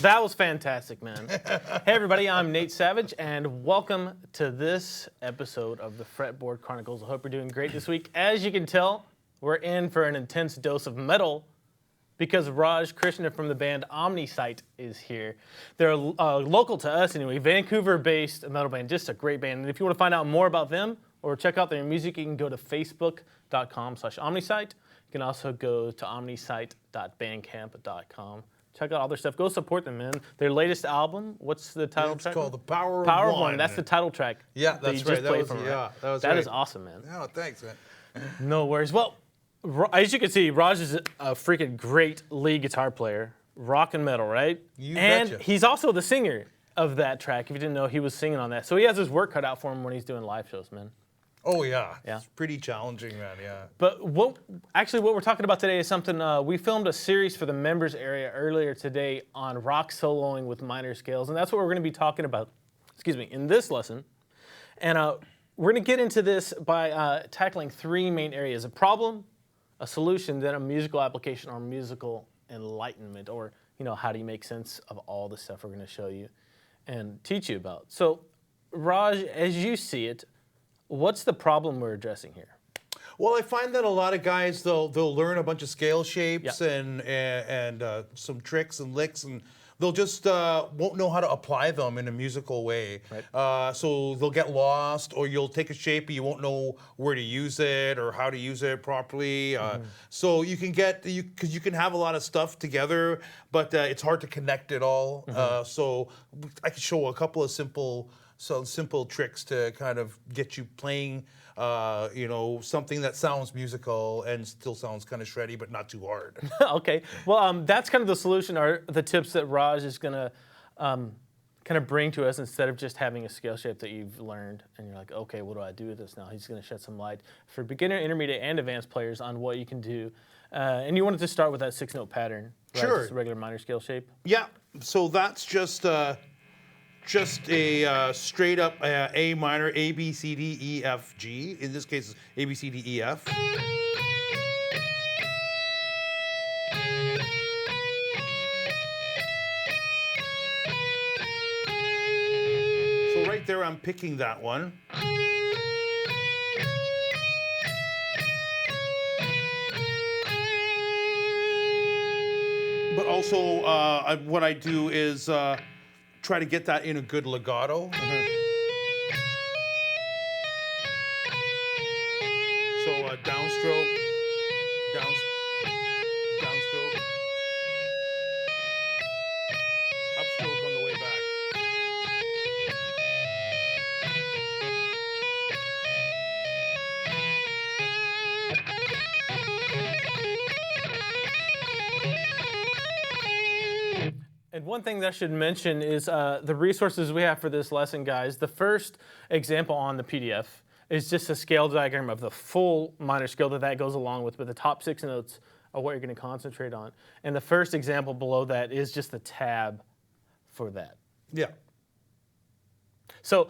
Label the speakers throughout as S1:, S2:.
S1: That was fantastic, man. Hey, everybody, I'm Nate Savage, and welcome to this episode of the Fretboard Chronicles. I hope you're doing great this week. As you can tell, we're in for an intense dose of metal because Raj Krishna from the band OmnisighT is here. They're local to us anyway, Vancouver-based metal band, just a great band. And if you want to find out more about them or check out their music, you can go to facebook.com/OmnisighT. You can also go to omnisight.bandcamp.com. Check out all their stuff. Go support them, man. Their latest album, what's the title track?
S2: It's called The Power
S1: of
S2: One.
S1: That's the title track.
S2: Yeah, that's right.
S1: That is awesome, man.
S2: Oh, thanks, man.
S1: No worries. Well, as you can see, Raj is a freaking great lead guitar player, rock and metal, right? And
S2: betcha.
S1: he's also the singer of that track. If you didn't know, he was singing on that. So he has his work cut out for him when he's doing live shows, man.
S2: Oh, yeah.
S1: Yeah.
S2: It's pretty challenging, man, yeah.
S1: But what we're talking about today is something, we filmed a series for the members area earlier today on rock soloing with minor scales, and that's what we're going to be talking about, in this lesson. And we're going to get into this by tackling three main areas: a problem, a solution, then a musical application or musical enlightenment, or, how do you make sense of all the stuff we're going to show you and teach you about. So, Raj, as you see it, what's the problem we're addressing here?
S2: Well, I find that a lot of guys, they'll learn a bunch of scale shapes and some tricks and licks, and they'll just won't know how to apply them in a musical way. Right. So they'll get lost, or you'll take a shape and you won't know where to use it or how to use it properly. So you can because you can have a lot of stuff together, but it's hard to connect it all. So I can show a couple of simple tricks to kind of get you playing, something that sounds musical and still sounds kind of shreddy, but not too hard.
S1: Okay. Well, that's kind of the solution, or the tips that Raj is going to kind of bring to us instead of just having a scale shape that you've learned and you're like, okay, what do I do with this now? He's going to shed some light for beginner, intermediate, and advanced players on what you can do. And you wanted to start with that 6-note pattern, right?
S2: Sure.
S1: Just a regular minor scale shape.
S2: Yeah. So that's just a straight up A minor, A, B, C, D, E, F, G. In this case, it's A, B, C, D, E, F. So right there, I'm picking that one. But also, what I do is try to get that in a good legato. So downstroke, downstroke, upstroke on the way back.
S1: And one thing that I should mention is the resources we have for this lesson, guys. The first example on the PDF is just a scale diagram of the full minor scale that goes along with, but the top 6 notes are what you're going to concentrate on. And the first example below that is just the tab for that.
S2: Yeah.
S1: So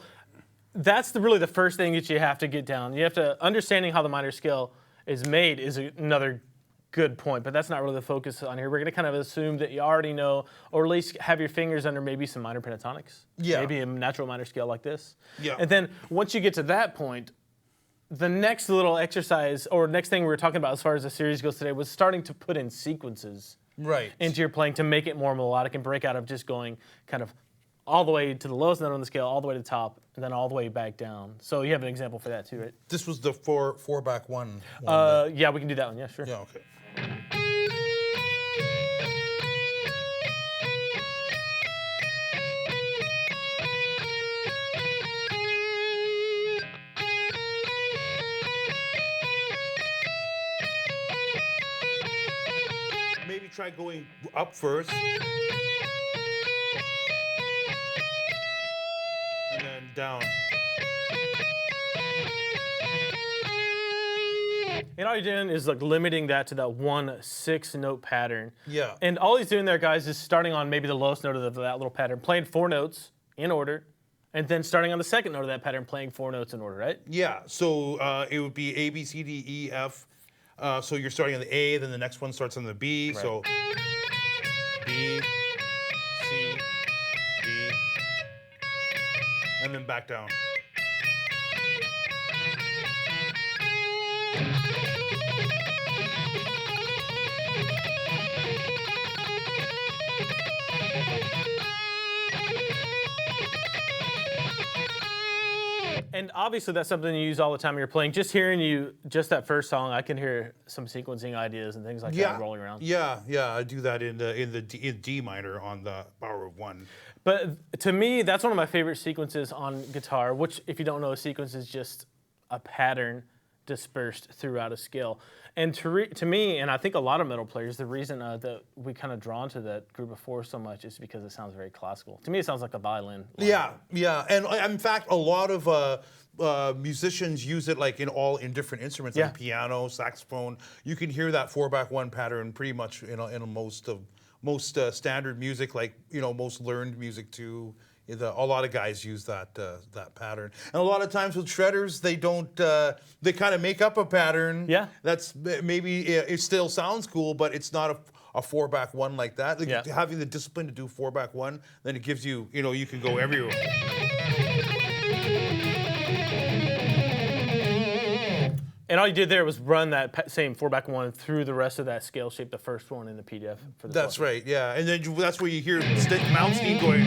S1: that's really the first thing that you have to get down. You have to, understanding how the minor scale is made is another good point, but that's not really the focus on here. We're going to kind of assume that you already know, or at least have your fingers under maybe some minor pentatonics.
S2: Yeah.
S1: Maybe a natural minor scale like this.
S2: Yeah.
S1: And then once you get to that point, the next little exercise, or next thing we were talking about as far as the series goes today, was starting to put in sequences into your playing to make it more melodic and break out of just going kind of all the way to the lowest note on the scale, all the way to the top, and then all the way back down. So you have an example for that too, right?
S2: This was the four back one.
S1: Yeah, we can do that one. Yeah, sure.
S2: Yeah, okay. Maybe try going up first. And then down.
S1: And all you're doing is like limiting that to that 1 6-note pattern.
S2: Yeah.
S1: And all he's doing there, guys, is starting on maybe the lowest note of that little pattern, playing 4 notes in order, and then starting on the second note of that pattern, playing 4 notes in order, right?
S2: Yeah. So it would be A, B, C, D, E, F. So you're starting on the A, then the next one starts on the B. Right. So B, C, and then back down.
S1: And obviously that's something you use all the time when you're playing. Just hearing just that first song, I can hear some sequencing ideas and things like that rolling around.
S2: Yeah, I do that in D minor on the Power of One.
S1: But to me, that's one of my favorite sequences on guitar, which, if you don't know, a sequence is just a pattern dispersed throughout a scale. And to me, and I think a lot of metal players, the reason that we kind of drawn to that group of four so much is because it sounds very classical. To me, it sounds like a violin line.
S2: Yeah, and in fact, a lot of musicians use it like in different instruments, like piano, saxophone. You can hear that 4/1 pattern pretty much in most standard music, like most learned music too. A lot of guys use that pattern, and a lot of times with shredders, they don't. They kind of make up a pattern.
S1: Yeah.
S2: That's maybe it still sounds cool, but it's not a 4/1 like that. Like having the discipline to do 4/1, then it gives you you can go everywhere.
S1: And all you did there was run that same 4/1 through the rest of that scale shape, the first one in the PDF for the.
S2: That's right, yeah, and then that's where you hear Malmsteen going.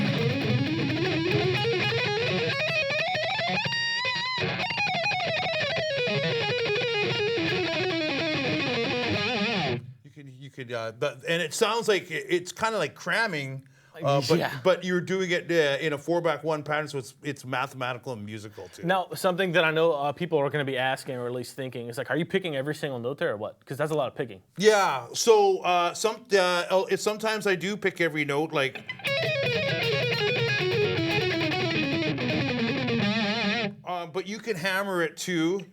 S2: You could, and it sounds like it's kind of like cramming. But you're doing it in a 4/1 pattern, so it's mathematical and musical too.
S1: Now, something that I know people are going to be asking, or at least thinking, is like, are you picking every single note there, or what? Because that's a lot of picking.
S2: Yeah. So sometimes I do pick every note, like. But you can hammer it too.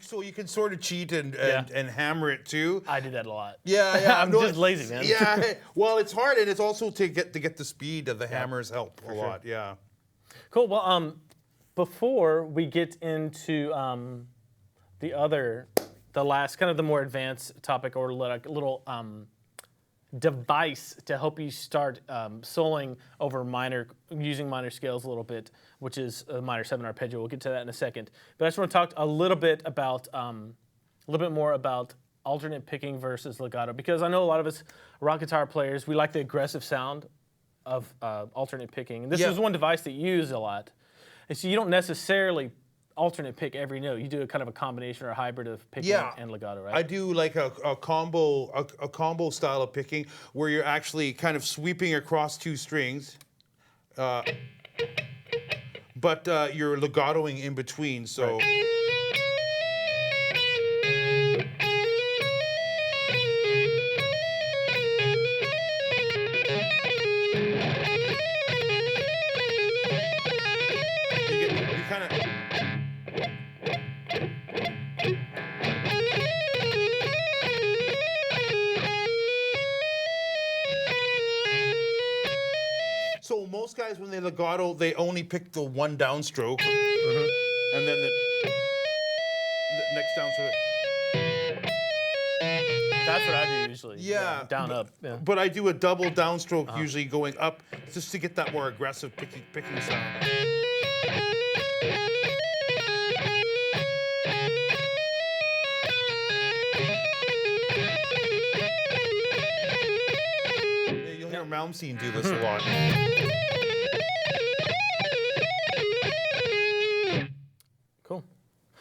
S2: So you can sort of cheat and hammer it too.
S1: I do that a lot.
S2: Yeah.
S1: I'm just lazy, man.
S2: Yeah. Well, it's hard, and it's also to get the speed of the hammers help a lot. Yeah.
S1: Cool. Well, before we get into the last kind of the more advanced topic, or like a little device to help you start soloing over using minor scales a little bit, which is a minor 7 arpeggio. We'll get to that in a second. But I just want to talk a little bit more about alternate picking versus legato, because I know a lot of us rock guitar players, we like the aggressive sound of alternate picking. And this is one device that you use a lot. And so you don't necessarily alternate pick every note. You do a kind of a combination or a hybrid of picking and legato, right?
S2: I do like a combo style of picking where you're actually kind of sweeping across two strings, but you're legatoing in between. So. Right. You kind of. So most guys, when they legato, they only pick the one downstroke, and then the next downstroke.
S1: That's what I do usually.
S2: Yeah.
S1: Down, up. Yeah.
S2: But I do a double downstroke, usually going up, just to get that more aggressive picking sound. You'll hear Malmsteen do this a lot.
S1: Cool.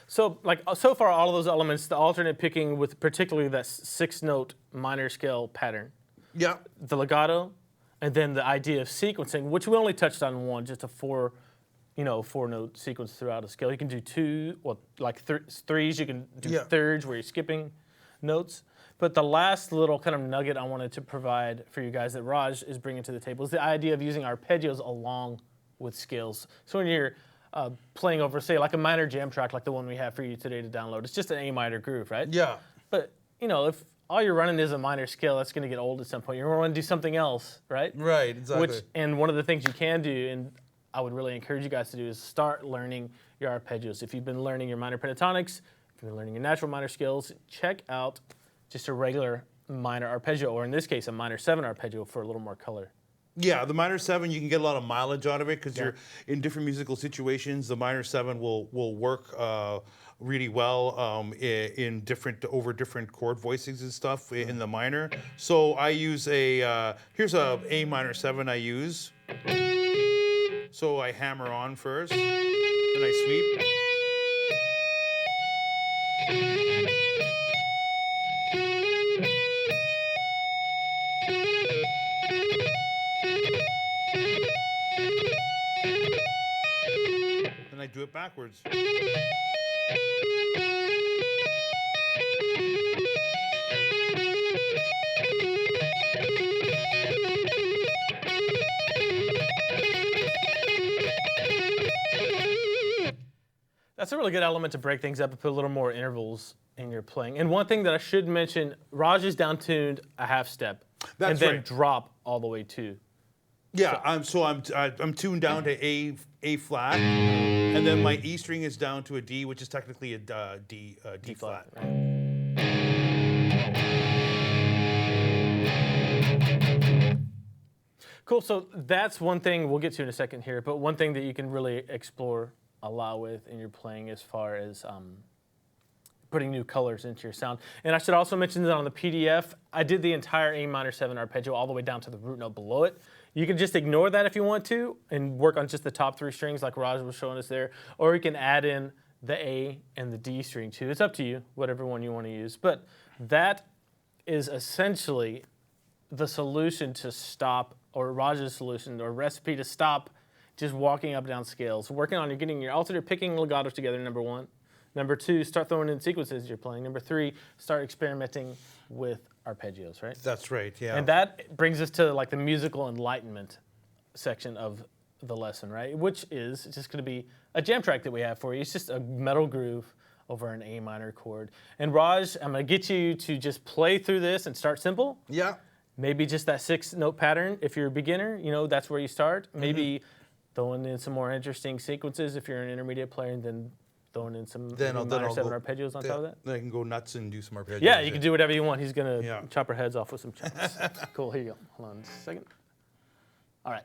S1: So, so far, all of those elements, the alternate picking with particularly that 6-note minor scale pattern.
S2: Yeah.
S1: The legato, and then the idea of sequencing, which we only touched on one, just a 4-note sequence throughout a scale. You can do threes. You can do thirds where you're skipping notes. But the last little kind of nugget I wanted to provide for you guys that Raj is bringing to the table is the idea of using arpeggios along with scales. So when you're playing over, say, like a minor jam track like the one we have for you today to download, it's just an A minor groove, right?
S2: Yeah.
S1: But, if all you're running is a minor scale, that's going to get old at some point. You're going to want to do something else, right?
S2: Right, exactly.
S1: And one of the things you can do, and I would really encourage you guys to do is start learning your arpeggios. If you've been learning your minor pentatonics, if you've been learning your natural minor scales, check out just a regular minor arpeggio, or in this case, a minor 7 arpeggio for a little more color.
S2: Yeah, the minor 7, you can get a lot of mileage out of it because you're in different musical situations. The minor 7 will work really well in different chord voicings and stuff in the minor. So I use here's A minor 7 I use. So I hammer on first, then I sweep. Then I do it backwards.
S1: That's a really good element to break things up and put a little more intervals in your playing. And one thing that I should mention, Raj is down-tuned a half step.
S2: That's
S1: and then
S2: right.
S1: drop all the way to.
S2: Yeah, I'm tuned down to A flat, and then my E string is down to a D, which is technically a D flat.
S1: Cool, so that's one thing we'll get to in a second here, but one thing that you can really explore a lot with in your playing as far as putting new colors into your sound. And I should also mention that on the PDF, I did the entire A minor 7 arpeggio all the way down to the root note below it. You can just ignore that if you want to and work on just the top 3 strings like Raj was showing us there, or you can add in the A and the D string too. It's up to you, whatever one you want to use. But that is essentially the solution to stop, or Raj's solution or recipe to stop just walking up and down scales. Working on getting your alternate picking legatos together, number 1. Number 2, start throwing in sequences you're playing. Number 3, start experimenting with arpeggios, right?
S2: That's right, yeah.
S1: And that brings us to like the musical enlightenment section of the lesson, right? Which is just gonna be a jam track that we have for you. It's just a metal groove over an A minor chord. And Raj, I'm gonna get you to just play through this and start simple.
S2: Yeah.
S1: Maybe just that 6-note pattern. If you're a beginner, you know, that's where you start. Maybe throwing in some more interesting sequences if you're an intermediate player, and then throwing in some minor 7 arpeggios on top of that.
S2: Then I can go nuts and do some arpeggios.
S1: Yeah, you can do whatever you want. He's gonna chop our heads off with some chops. Cool, here you go. Hold on a second. All right.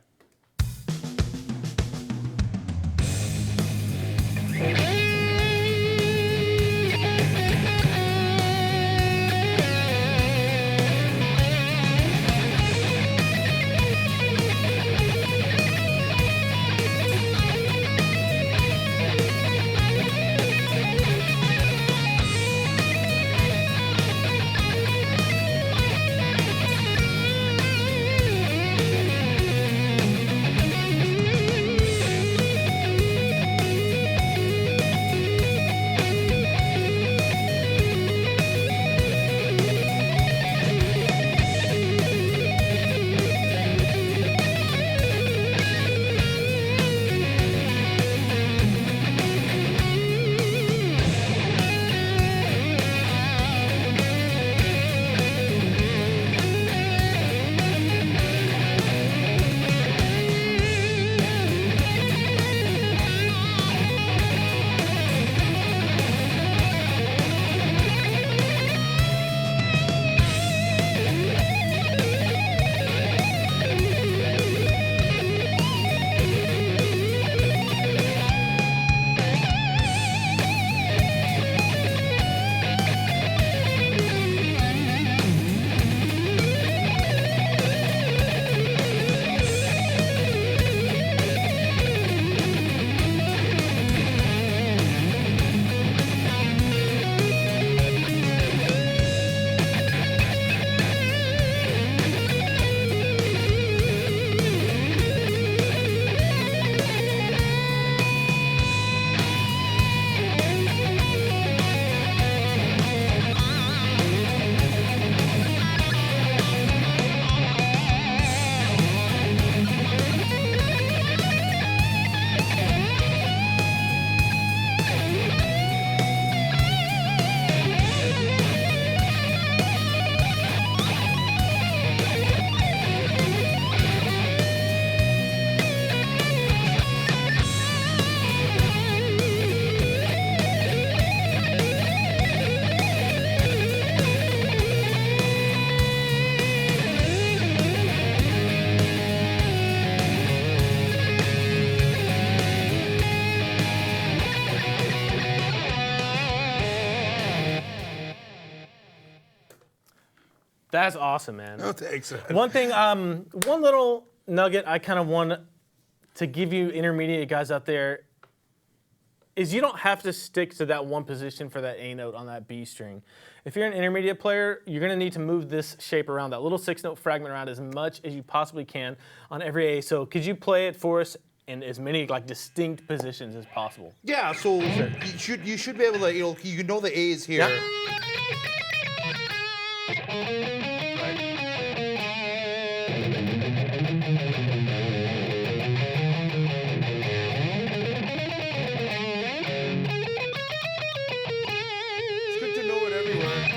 S1: That's awesome, man.
S2: Oh, thanks.
S1: One thing, one little nugget I kind of want to give you intermediate guys out there is you don't have to stick to that one position for that A note on that B string. If you're an intermediate player, you're going to need to move this shape around, that little 6-note fragment around as much as you possibly can on every A. So could you play it for us in as many like distinct positions as possible?
S2: Yeah, so you should be able to, you know the A is here.
S1: Yeah.
S2: It's good to know it everywhere.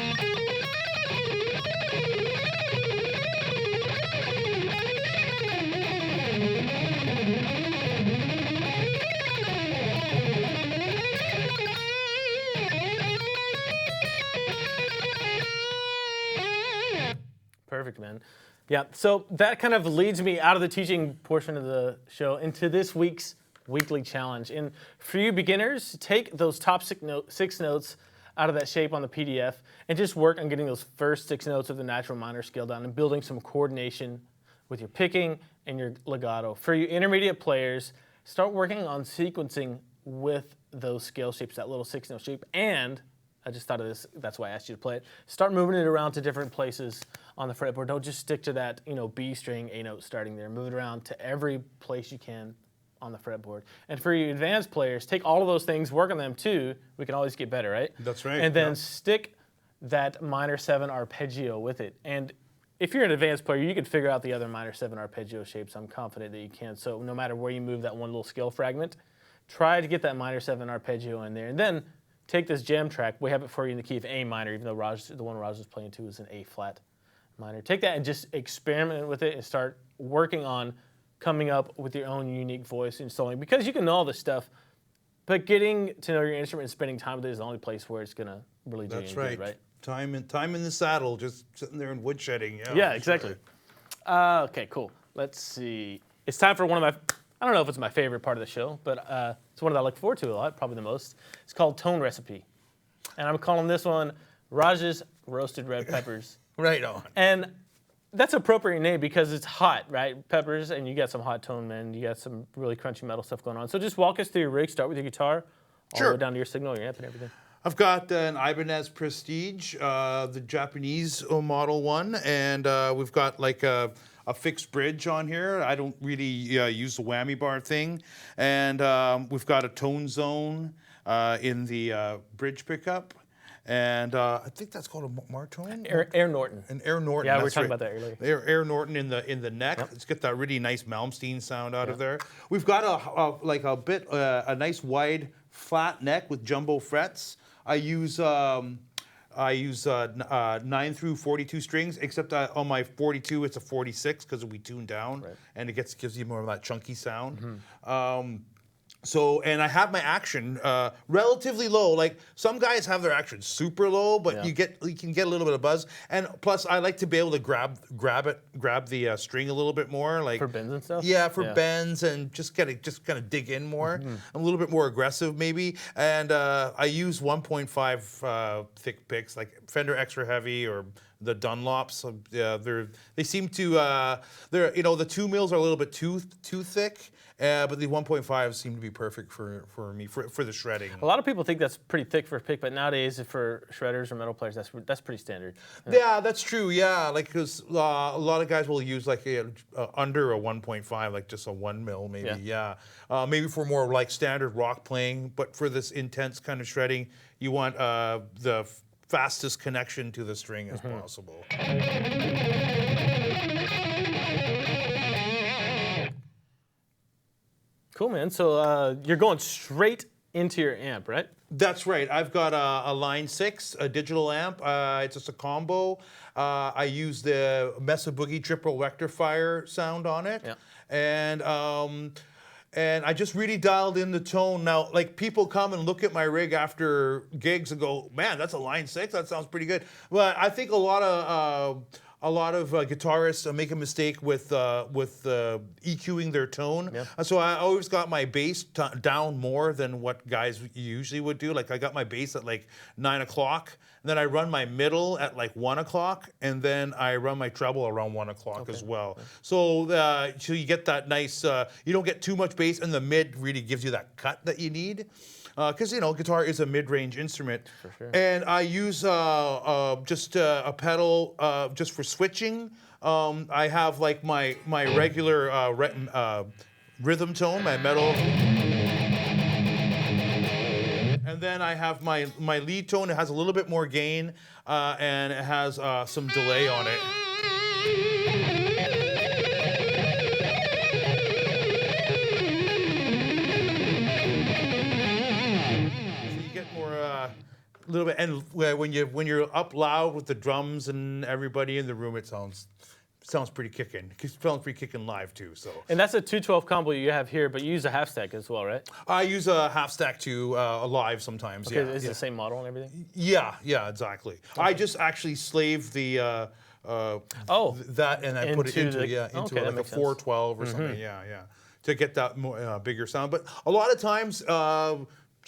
S1: Perfect, man. Yeah, so that kind of leads me out of the teaching portion of the show into this week's weekly challenge. And for you beginners, take those top 6 notes out of that shape on the PDF and just work on getting those first 6 notes of the natural minor scale down and building some coordination with your picking and your legato. For you intermediate players, start working on sequencing with those scale shapes, that little 6-note shape, and I just thought of this, that's why I asked you to play it. Start moving it around to different places on the fretboard. Don't just stick to that, B string, A note starting there. Move it around to every place you can on the fretboard. And for you advanced players, take all of those things, work on them too. We can always get better, right?
S2: That's right.
S1: And then stick that minor 7 arpeggio with it. And if you're an advanced player, you can figure out the other minor 7 arpeggio shapes. I'm confident that you can. So no matter where you move that one little scale fragment, try to get that minor 7 arpeggio in there. And then take this jam track. We have it for you in the key of A minor, even though the one Raj is playing to is an A flat minor. Take that and just experiment with it and start working on coming up with your own unique voice and soloing. Because you can know all this stuff, but getting to know your instrument and spending time with it is the only place where it's going to really do you any good, right?
S2: Time in the saddle, just sitting there and woodshedding.
S1: Yeah, exactly. Sure. Okay, cool. Let's see. It's time for one of my, I don't know if it's my favorite part of the show, but it's one that I look forward to a lot, probably the most. It's called Tone Recipe. And I'm calling this one Raj's Roasted Red Peppers.
S2: Right on.
S1: And that's an appropriate name because it's hot, right? Peppers, and you got some hot tone, man. You got some really crunchy metal stuff going on. So just walk us through your rig. Start with your guitar, all the way down to your signal, your amp, and everything.
S2: I've got an Ibanez Prestige, the Japanese model one, and we've got like a fixed bridge on here. I don't really use the whammy bar thing. And we've got a tone zone in the bridge pickup. And I think that's called a Martone?
S1: Air Norton.
S2: An Air Norton.
S1: Yeah, we were talking about that earlier.
S2: Air Norton in the neck.
S1: Yep.
S2: It's got that really nice Malmsteen sound out of there. We've got a nice wide flat neck with jumbo frets. I use 9 through 42 strings, except on my 42 it's a 46 because we tune down, and it gives you more of that chunky sound. So, and I have my action relatively low. Like some guys have their action super low, but you can get a little bit of buzz. And plus, I like to be able to grab the string a little bit more, like
S1: for bends and stuff.
S2: Yeah, for bends and just kind of dig in more. I'm a little bit more aggressive maybe. And I use 1.5 thick picks, like Fender Extra Heavy or the Dunlops. They seem to the 2 mils are a little bit too thick. But the 1.5 seem to be perfect for me for the shredding.
S1: A lot of people think that's pretty thick for a pick, but nowadays for shredders or metal players, that's pretty standard.
S2: Yeah, that's true. Yeah, like because a lot of guys will use like under a 1.5, like just a 1 mil maybe. Yeah, maybe for more like standard rock playing, but for this intense kind of shredding, you want the fastest connection to the string as possible.
S1: Cool, man. So you're going straight into your amp, right?
S2: That's right. I've got a Line 6, a digital amp. It's just a combo. I use the Mesa Boogie triple rectifier sound on it. Yeah. And I just really dialed in the tone. Now, like people come and look at my rig after gigs and go, man, that's a Line 6? That sounds pretty good. But I think a lot a lot of guitarists make a mistake with EQing their tone.
S1: Yep.
S2: So I always got my bass down more than what guys usually would do. Like I got my bass at like 9 o'clock, and then I run my middle at like 1 o'clock, and then I run my treble around 1 o'clock as well. Okay. So you get that nice. You don't get too much bass, and the mid really gives you that cut that you need. Because guitar is a mid-range instrument,
S1: for sure.
S2: And I use just a pedal just for switching. I have like my regular rhythm tone, my metal, and then I have my lead tone. It has a little bit more gain, and it has some delay on it. A little bit, and when you're up loud with the drums and everybody in the room, it sounds pretty kicking. It sounds pretty kicking live too. So.
S1: And that's a 212 combo you have here, but you use a half stack as well, right?
S2: I use a half stack too, live sometimes.
S1: Okay,
S2: yeah,
S1: is it the same model and everything?
S2: Yeah, exactly. Okay. I just actually slaved the that and I put it into like a 412 or something. Yeah, to get that more bigger sound. But a lot of times.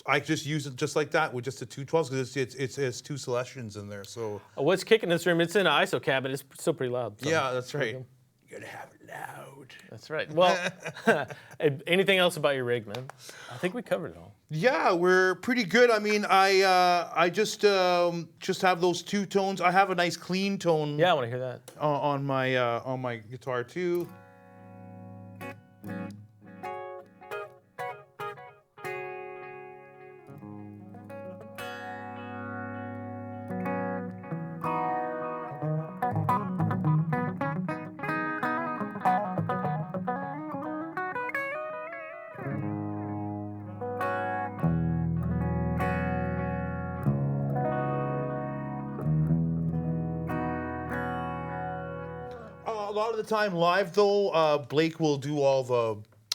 S2: I just use it just like that with just the 212s because it's two selections in there. So
S1: what's kicking this room? It's in an ISO cabinet. It's still pretty loud. So.
S2: Yeah, that's right. You gotta have it loud.
S1: That's right. Well, anything else about your rig, man? I think we covered it all.
S2: Yeah, we're pretty good. I mean, I just have those two tones. I have a nice clean tone.
S1: Yeah, I want to hear that
S2: on my guitar too. A lot of the time live though, Blake will do all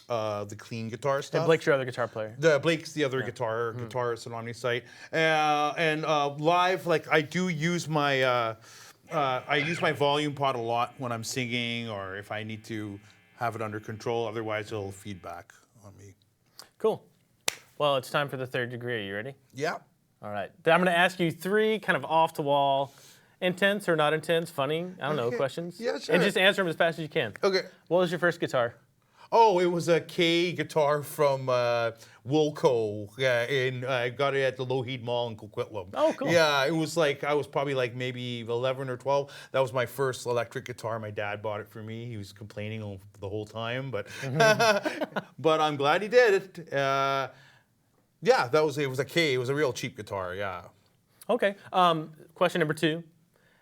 S2: the clean guitar stuff.
S1: And Blake's your other guitar player.
S2: Blake's the other guitarist at OmnisighT. And live, like I do use my volume pot a lot when I'm singing or if I need to have it under control. Otherwise, it'll feedback on me.
S1: Cool. Well, it's time for the third degree. Are you ready?
S2: Yeah.
S1: All right. I'm going to ask you three kind of off the wall. Intense or not intense, funny, I don't know, questions.
S2: Yeah, sure.
S1: And just answer them as fast as you can.
S2: Okay.
S1: What was your first guitar?
S2: Oh, it was a K guitar from Wilco. I got it at the Lougheed Mall in Coquitlam.
S1: Oh, cool.
S2: Yeah, it was like, I was probably like maybe 11 or 12. That was my first electric guitar. My dad bought it for me. He was complaining the whole time, but but I'm glad he did it. Yeah, it was a K. It was a real cheap guitar, yeah.
S1: Okay. Question number 2.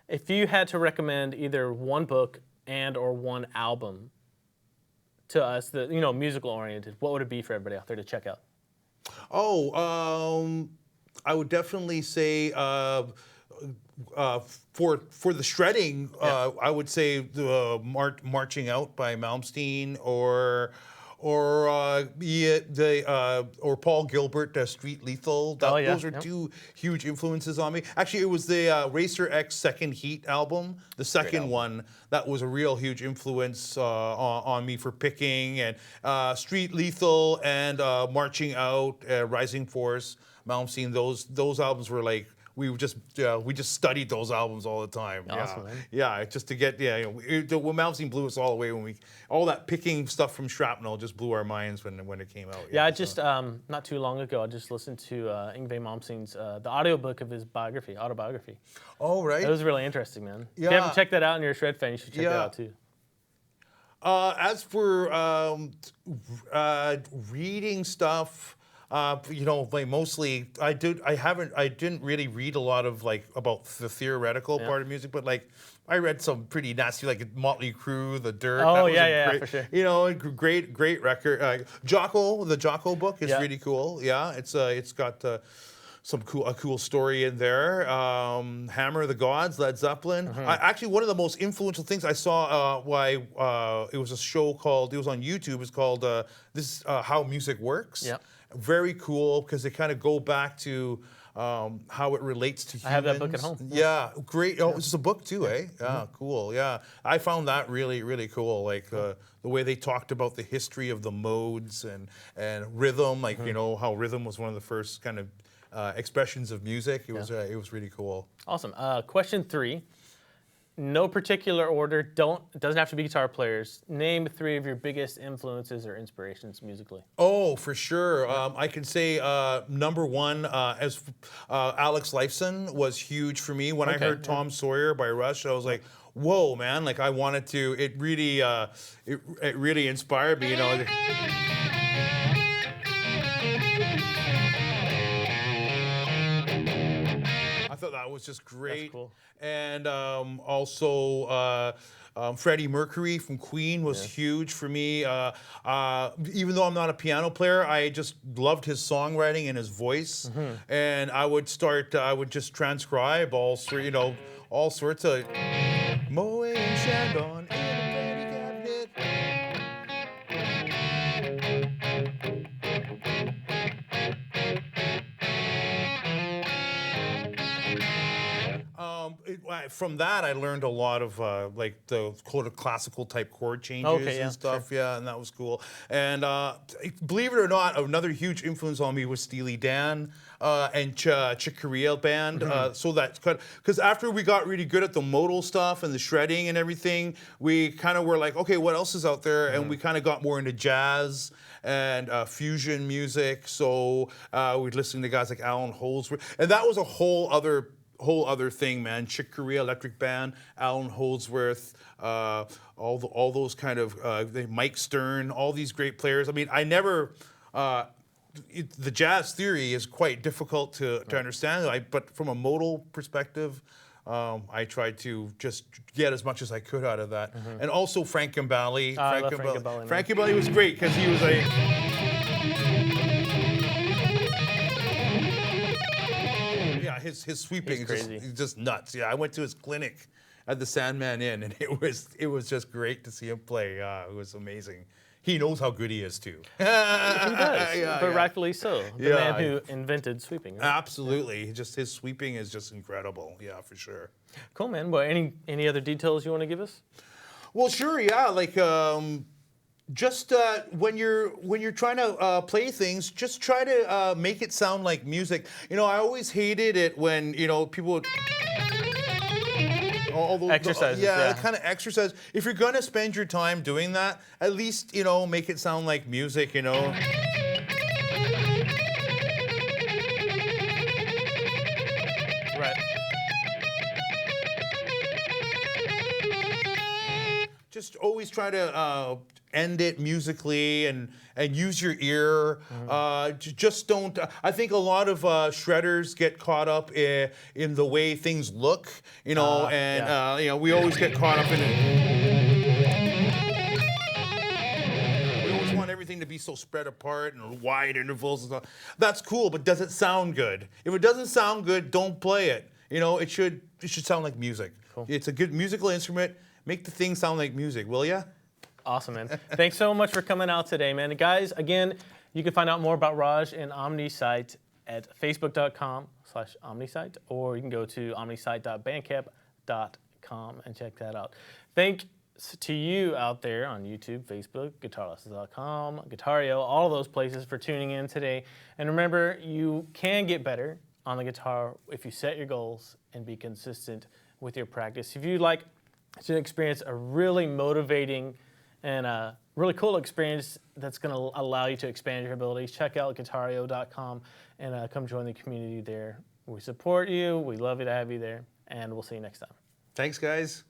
S1: If you had to recommend either one book and or one album to us, that musical oriented, what would it be for everybody out there to check out?
S2: Oh, I would definitely say for the shredding, I would say the Marching Out by Malmsteen or Paul Gilbert, Street Lethal. Those are two huge influences on me. Actually, it was the Racer X Second Heat album, the second one, that was a real huge influence on me for picking. And Street Lethal and Marching Out, Rising Force, Malmsteen, those albums were like, we just studied those albums all the time.
S1: Awesome, man.
S2: Yeah, just to get when Malmsteen blew us all away when all that picking stuff from Shrapnel just blew our minds when it came out.
S1: Yeah, I just not too long ago I just listened to Yngwie Malmsteen's the audiobook of his autobiography.
S2: Oh, right.
S1: It was really interesting, man.
S2: Yeah.
S1: If you haven't checked that out and you're a Shred fan, you should check that out too.
S2: As for reading stuff. Like mostly I didn't really read a lot of like about the theoretical part of music, but like I read some pretty nasty like Motley Crue, The Dirt.
S1: Oh,
S2: great,
S1: for sure.
S2: Great record. Jocko, the Jocko book is really cool. Yeah, it's got a cool story in there. Hammer of the Gods, Led Zeppelin. Actually, one of the most influential things I saw, it was a show called, it was on YouTube. It's called How Music Works.
S1: Yeah.
S2: Very cool because they kind of go back to how it relates to humans.
S1: I have that book at home.
S2: Yeah, great. Oh, it's a book too, eh? Yeah, cool. Yeah, I found that really, really cool. Like the way they talked about the history of the modes and rhythm. Like you know how rhythm was one of the first kind of expressions of music. It was really cool.
S1: Awesome. Question 3. No particular order. It doesn't have to be guitar players. Name 3 of your biggest influences or inspirations musically.
S2: Oh, for sure. I can say number 1, as Alex Lifeson was huge for me. When I heard Tom Sawyer by Rush, I was like, whoa, man! Like I wanted to. It really, it really inspired me. You know. I thought that was just great.
S1: That's cool.
S2: And also Freddie Mercury from Queen was huge for me. Even though I'm not a piano player, I just loved his songwriting and his voice. And I would just transcribe all sorts of Moe and Chandon in the Penny from that, I learned a lot of like the classical type chord changes and stuff. Sure. Yeah, and that was cool. And believe it or not, another huge influence on me was Steely Dan and Chick Corea Band. So that because after we got really good at the modal stuff and the shredding and everything, we kind of were like, okay, what else is out there? And we kind of got more into jazz and fusion music. So we'd listen to guys like Alan Holdsworth, and that was a whole other thing, man. Chick Corea Electric Band, Alan Holdsworth, all those kind of Mike Stern, all these great players. I mean, I never. The jazz theory is quite difficult to understand, but from a modal perspective, I tried to just get as much as I could out of that. And also Frank Gambale. Frank Gambale was great because he was like. Yeah, his sweeping is just nuts. Yeah, I went to his clinic at the Sandman Inn, and it was just great to see him play. It was amazing. He knows how good he is too.
S1: He does, but rightfully so. The man who invented sweeping. Right?
S2: Absolutely, just his sweeping is just incredible. Yeah, for sure.
S1: Cool, man. Well, any other details you want to give us?
S2: Well, sure. Yeah, like just when you're trying to play things, just try to make it sound like music. You know, I always hated it when people would. All those
S1: exercises.
S2: The kind of exercise. If you're gonna spend your time doing that, at least make it sound like music.
S1: Right.
S2: Just always try to end it musically and use your ear. Just don't. I think a lot of shredders get caught up in the way things look, we always get caught up in it. We always want everything to be so spread apart and wide intervals and stuff. That's cool, but does it sound good? If it doesn't sound good, don't play it. It should sound like music.
S1: Cool.
S2: It's a good musical instrument. Make the thing sound like music, will ya?
S1: Awesome, man. Thanks so much for coming out today, man. And guys, again, you can find out more about Raj and OmnisighT at facebook.com/OmnisighT, or you can go to omnisight.bandcamp.com and check that out. Thanks to you out there on YouTube, Facebook, guitarlessons.com, Guitario, all of those places for tuning in today. And remember, you can get better on the guitar if you set your goals and be consistent with your practice. If you'd like to experience a really motivating and a really cool experience that's going to allow you to expand your abilities, check out guitario.com and come join the community there. We support you. We love you to have you there. And we'll see you next time.
S2: Thanks, guys.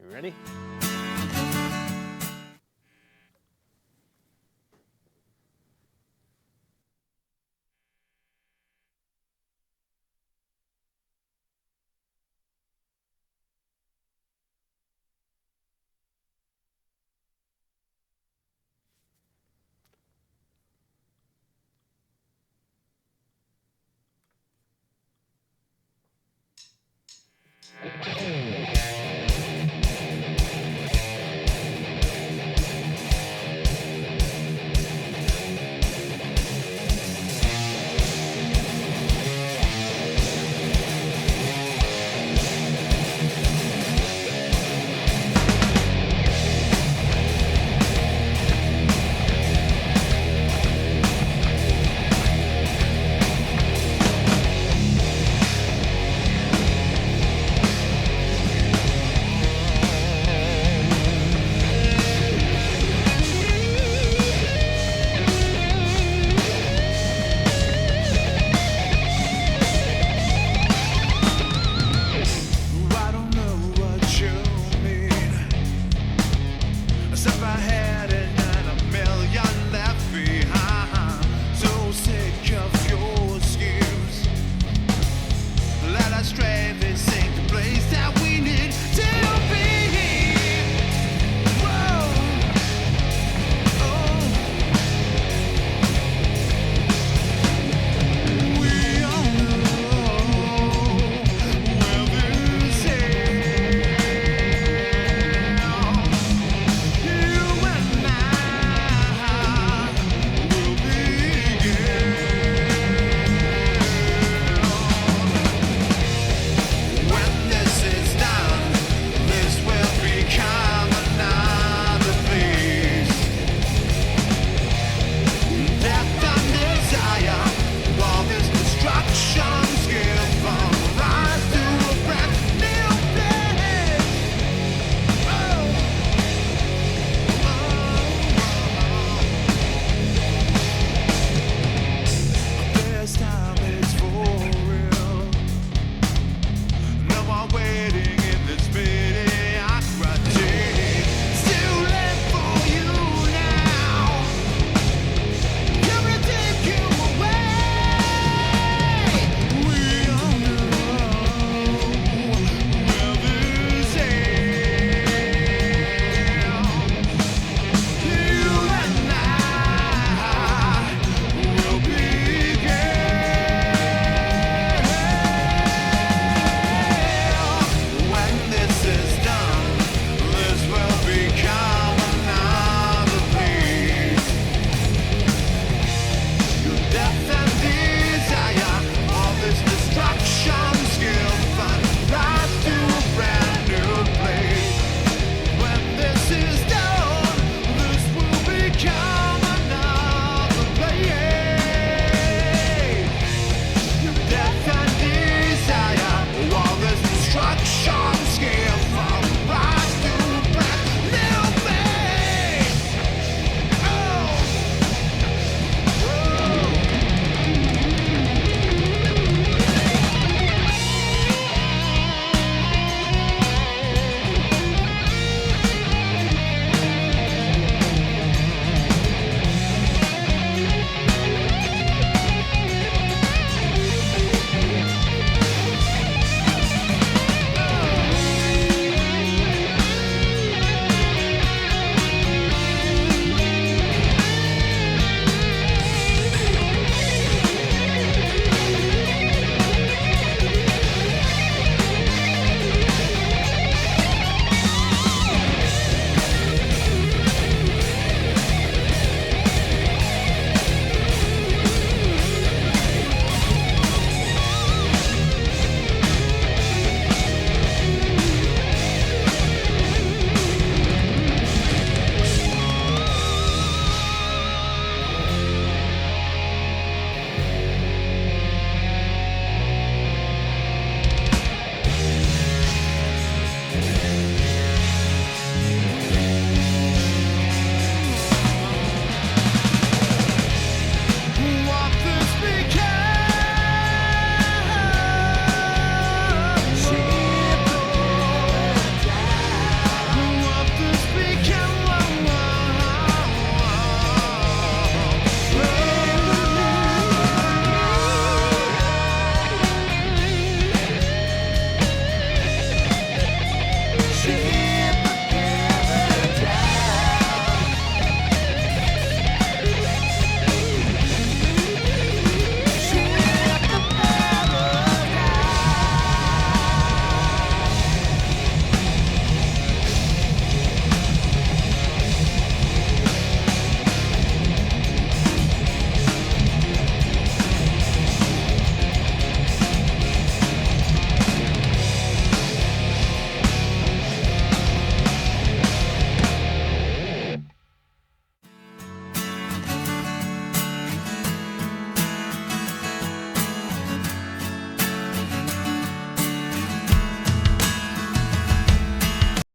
S1: You ready?